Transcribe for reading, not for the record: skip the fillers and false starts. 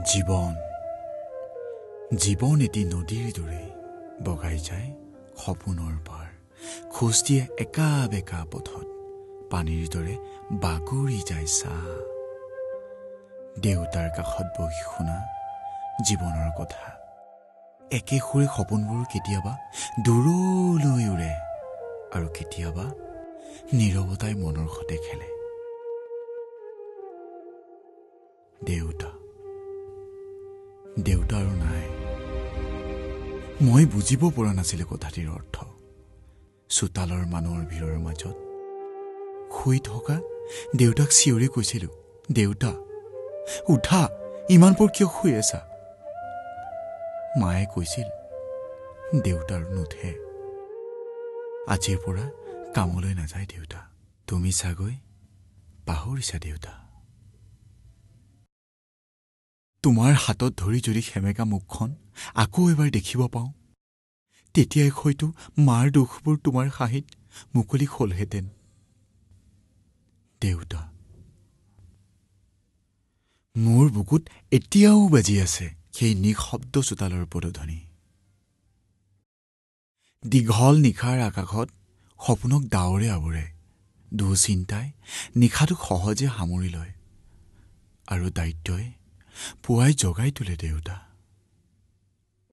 জীৱন এটি নদীৰ দৰে বগাই যায় সপোনৰ পাৰ, খোজ দিয়ে একা বেকা পথত, পানীৰ দৰে বাগৰি যায় চাহ। দেউতাৰ কাষত বহি শুনা জীৱনৰ কথা, একে সুৰে সপোনবোৰ কেতিয়াবা দূৰলৈ উৰে আৰু কেতিয়াবা নীৰৱতাই মনৰ সতে খেলে। দেউতা আৰু নাই। মই বুজিব পৰা নাছিলো কথাটিৰ অৰ্থ। চোতালৰ মানুহৰ ভিৰৰ মাজত শুই থকা দেউতাক চিঞৰি কৈছিলো, দেউতা উঠা, ইমান পৰ কিয় শুই আছা? মায়ে কৈছিল, দেউতাৰ নুঠে, আজিৰ পৰা কামলৈ নাযায় দেউতা। তুমি চাগৈ পাহৰিছা দেউতা। তোমাৰ হাতত ধৰি যদি সেমেকা মুখখন আকৌ এবাৰ দেখিব পাওঁ, তেতিয়াই হয়তো মাৰ দুখবোৰ তোমাৰ হাঁহিত মুকলি হলহেঁতেন। দেউতা, মোৰ বুকুত এতিয়াও বাজি আছে সেই নিঃশব্দ চোতালৰ পদধ্বনি। দীঘল নিশাৰ আকাশত সপোনক ডাৱৰে আৱৰে, দুঃচিন্তাই নিশাটোক সহজে সামৰি লয় আৰু দায়িত্বই পুৱাই জগাই তোলে দেউতা।